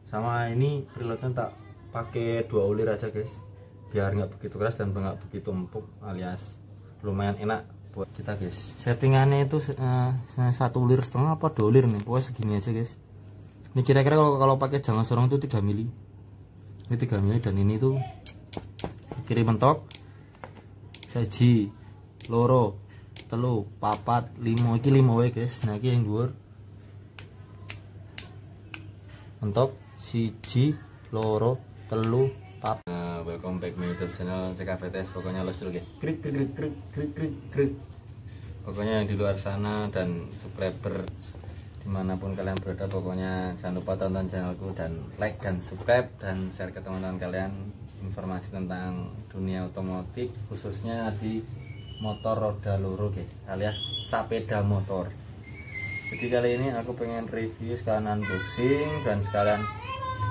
Sama ini preloadnya tak pakai 2 ulir aja guys, biar nggak begitu keras dan nggak begitu empuk, alias lumayan enak buat kita guys. Settingannya itu 1,5 ulir apa 2 ulir nih, pokoknya segini aja guys. Ini kira-kira kalau pakai jangan sorong itu 3 mili. Ini 3 mili dan ini tuh kiri mentok saji loro telu papat 5 iki 5 wae guys. Nah iki yang dhuwur mentok siji loro telu papat. Welcome back my YouTube channel CKVTS. Pokoknya los dulu guys, krik krik krik krik krik krik. Pokoknya yang di luar sana dan subscriber dimanapun kalian berada, pokoknya jangan lupa tonton channelku dan like dan subscribe dan share ke teman-teman kalian informasi tentang dunia otomotif, khususnya di motor roda loro guys, alias sepeda motor. Jadi kali ini aku pengen review sekalian unboxing dan sekalian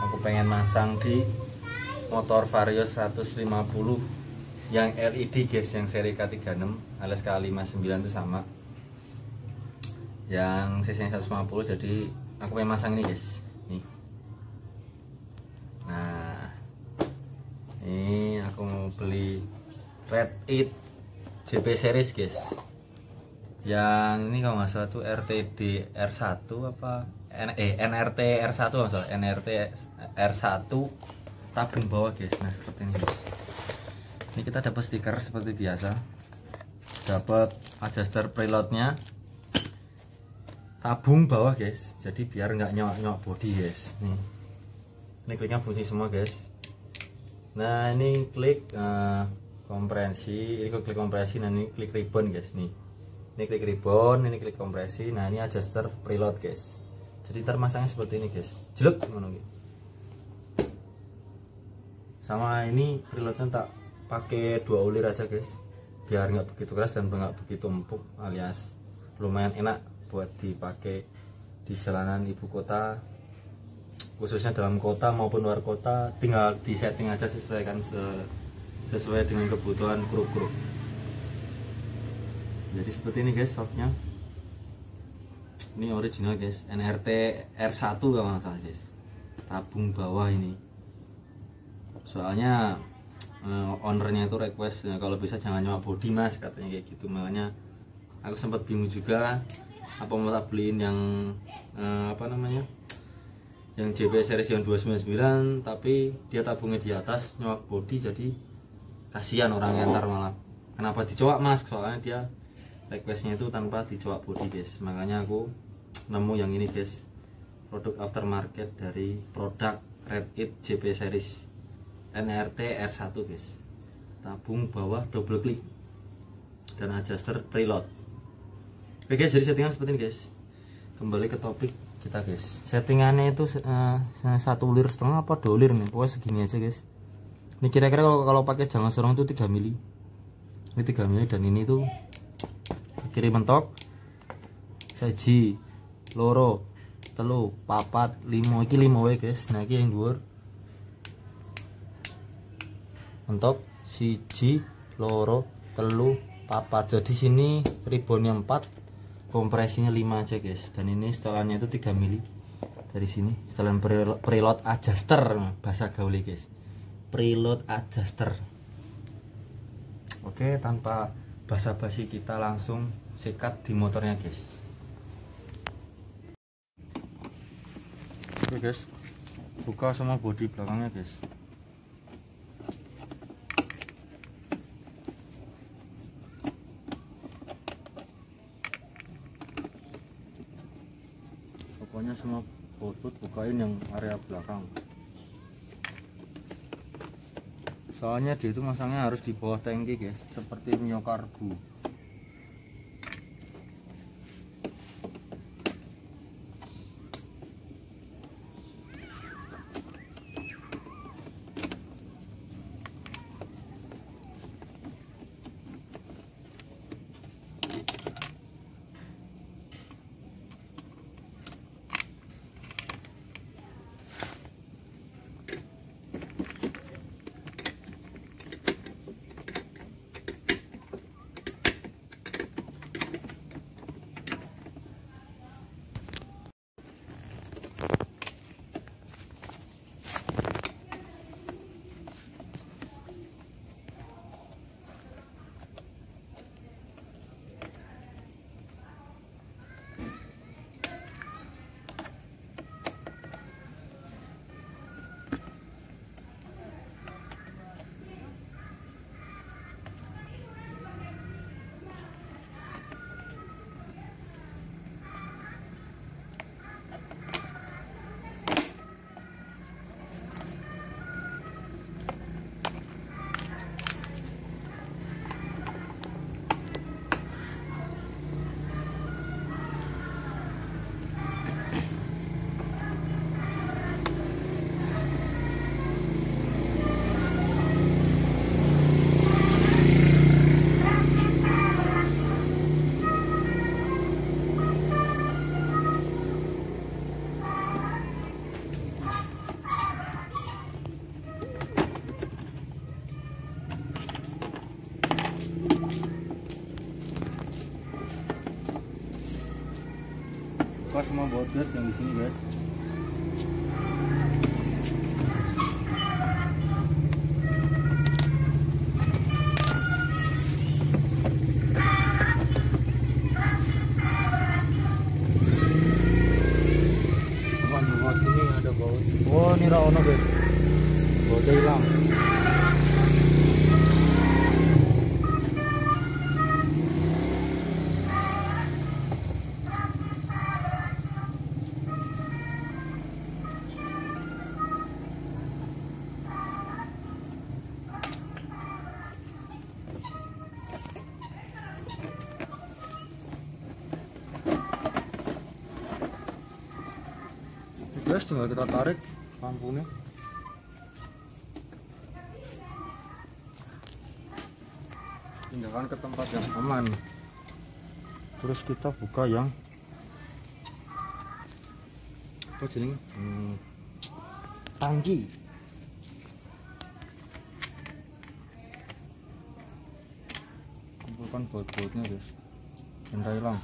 aku pengen masang di motor Vario 150 yang LED guys, yang seri K36 alias K59 itu sama yang cc 150. Jadi aku pengen masang ini guys, nih. Nah ini aku mau beli Red It JP series guys, yang ini kalau nggak salah tuh RTD R1 apa NRT R1 masalah NRT R1 tabung bawah guys. Nah seperti ini guys, ini kita dapat stiker seperti biasa, dapat adjuster preloadnya, tabung bawah guys, jadi biar nggak nyawak body guys. Nih ini kliknya fungsi semua guys. Nah ini klik kompresi, ini klik kompresi, nah ini klik ribbon guys. Nih ini klik ribbon, ini klik kompresi. Nah ini adjuster preload guys, jadi termasangnya seperti ini guys, jelek ngono gitu. Sama ini preloadnya tak pakai 2 ulir aja guys, biar nggak begitu keras dan nggak begitu empuk, alias lumayan enak buat dipakai di jalanan ibu kota, khususnya dalam kota maupun luar kota. Tinggal di setting aja, sesuaikan sesuai dengan kebutuhan grup-grup. Jadi seperti ini guys shopnya. Ini original guys, NRT R1 kalau nggak salah guys, tabung bawah ini. Soalnya ownernya itu request kalau bisa jangan nyawak body mas, katanya kayak gitu. Makanya aku sempat bingung juga apa mau tak beliin yang apa namanya, yang JP series yang 299, tapi dia tabungnya di atas nyawak body, jadi kasihan orang yang ntar malah kenapa dicowak mas, soalnya dia requestnya itu tanpa dicowak body guys. Makanya aku nemu yang ini guys, produk aftermarket dari produk Red It JP series NRT R1 guys, tabung bawah double click dan adjuster preload. Oke guys, jadi settingan seperti ini guys. Kembali ke topik kita guys, settingannya itu 1,5 ulir apa 2 ulir nih, pokoknya segini aja guys. Ini kira-kira kalau pakai jangan sorong itu 3 mili. Ini 3 mili dan ini tuh kiri mentok saji loro telu papat 5 iki 5 wae guys. Nah iki yang dhuwur mentok siji loro telu papat. Jadi sini ribbonnya 4, kompresinya 5 aja guys. Dan ini setelannya itu 3 mili dari sini. Setelan preload adjuster, bahasa gaul guys, preload adjuster. Oke, tanpa basa-basi kita langsung sikat di motornya guys. Oke guys, buka semua bodi belakangnya guys. Pokoknya semua botut bukain yang area belakang, soalnya dia itu masangnya harus di bawah tangki guys, seperti Mio Karbu. sama baut gas yang di sini guys. Sini ada baut. Oh ini rawono guys, bautnya hilang. Guys, tinggal kita tarik lampunya. Pindahkan ke tempat yang aman. Terus kita buka yang apa jenenge? Tangki. Kumpulkan baut-bautnya guys. Jangan hilang.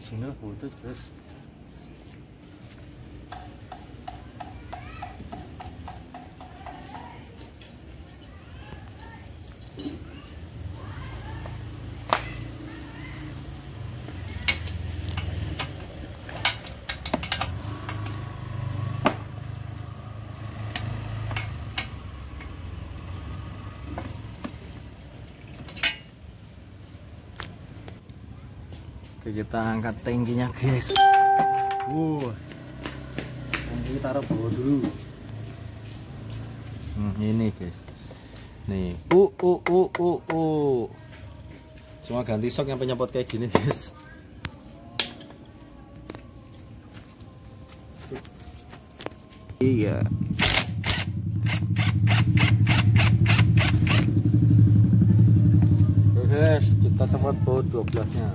Sini foto guys. Oke, kita angkat tangkinya guys. Tangki taruh bawah dulu. Ini guys. Nih, cuma ganti sok yang penyemprot kayak gini guys. Iya. Oke guys, kita copot baut 12-nya.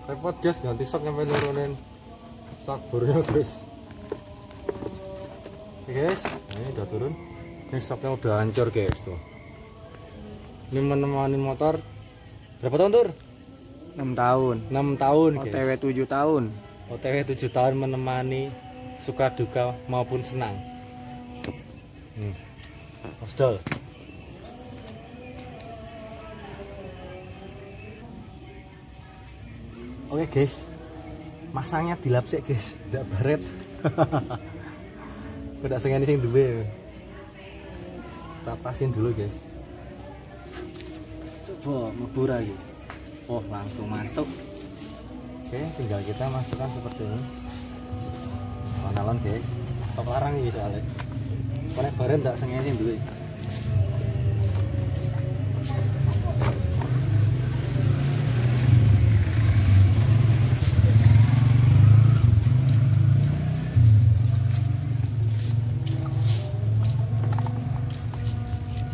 Repot guys, ganti sok sampai nurunin sak bornya guys. Oke guys, ini udah turun. Ini soknya udah hancur guys tuh. Ini menemani motor berapa tahun Tur? 6 tahun. 6 tahun guys. OTW 7 tahun. OTW 7 tahun menemani suka duka maupun senang. Osdol. Oke guys, masangnya dilap sih guys, tidak baret. Udah sengaja sing duwe. Kita pasin dulu guys. Coba mlebu lagi. Oh, langsung masuk. Oke, tinggal kita masukkan seperti ini. Nalon guys, sok larang iki soalnya. Nek baret ndak sengaja sing duwe.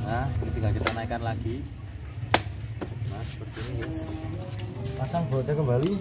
Nah, tinggal kita naikkan lagi. Nah, seperti ini guys. Pasang bautnya kembali.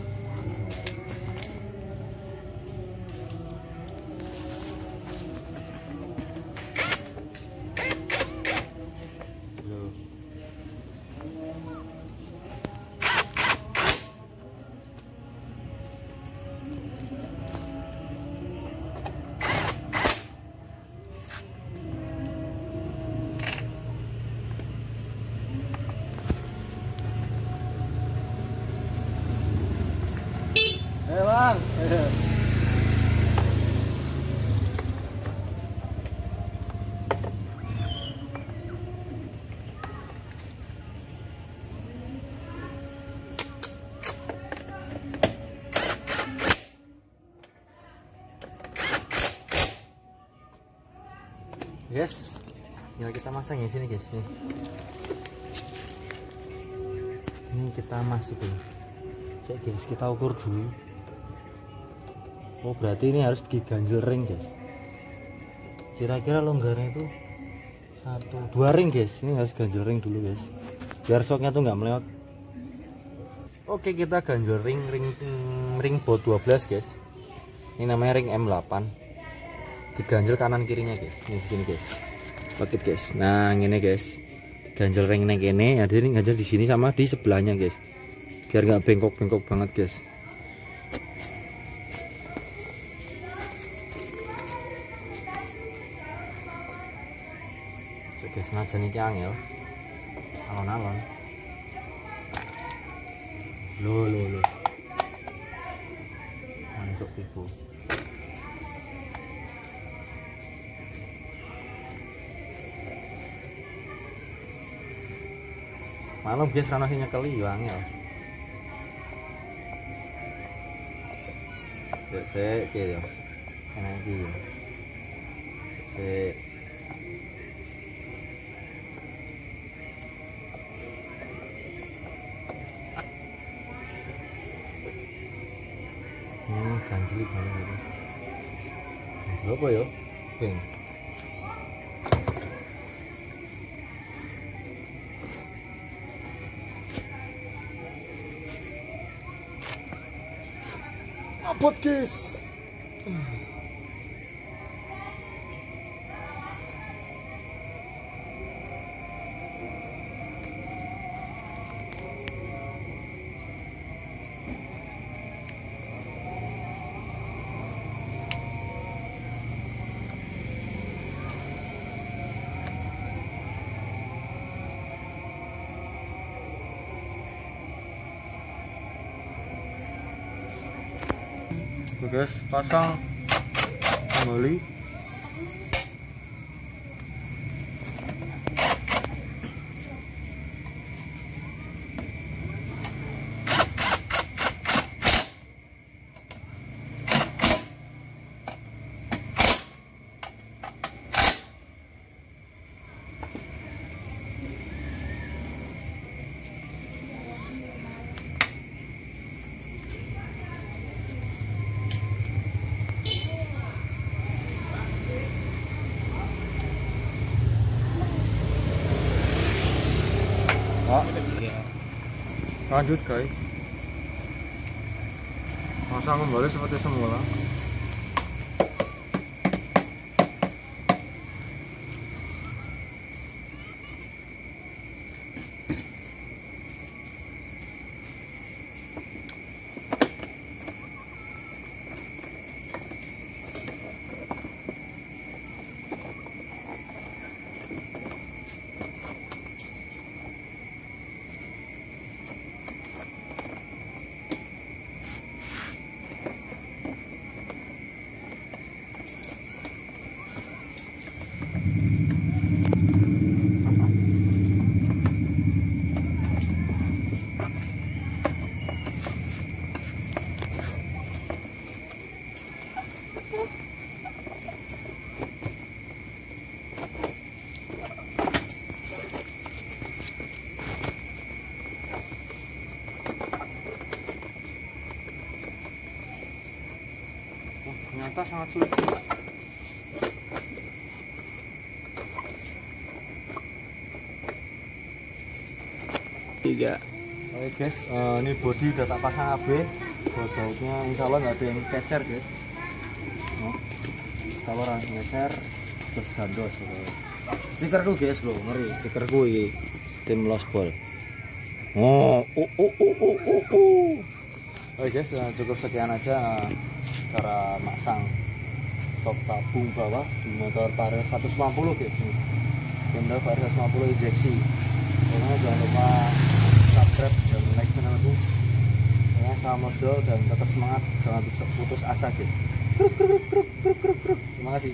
Guys, tinggal kita masang ya sini guys. Ini kita masukin. Cek guys, kita ukur dulu. Oh berarti ini harus diganjel ring guys. Kira-kira longgarnya itu 1-2 ring guys. Ini harus ganjel ring dulu guys, biar shocknya tuh nggak melewat. Oke, kita ganjel ring bot 12 guys. Ini namanya ring M8. Diganjel kanan kirinya guys. Ini sini guys. Oke guys. Nah ini guys. Ganjel ring neng ini. Ada ini ganjel di sini sama di sebelahnya guys. Biar nggak bengkok-bengkok banget guys. Guys, senajan iki angel alon-alon lo mantap ibu. Malam guys, rana sing nyekeli yo angel. Sik iki yo enak iki yo sik. Ganjil banget ini. Ganjil apa ya? Ping. Abot guys. Guys, pasang kembali. Lanjut guys, pasang kembali seperti semula. Ternyata sangat sulit. Tiga. Oke guys, ini bodi udah tak pasang AB. Bautnya insya Allah nggak ada yang kecer guys. Kalau orang ngecer terus gandos. Stikerku guys loh, ngeri stikerku ini tim Lost Ball. Oke guys, cukup sekian aja cara masang sok tabung bawah di motor Vario 150 guys. Motor Vario 150 injeksi. Pokoknya jangan lupa subscribe dan like channelku. Pokoknya salam modal dan tetap semangat, jangan putus asa guys. Terima kasih.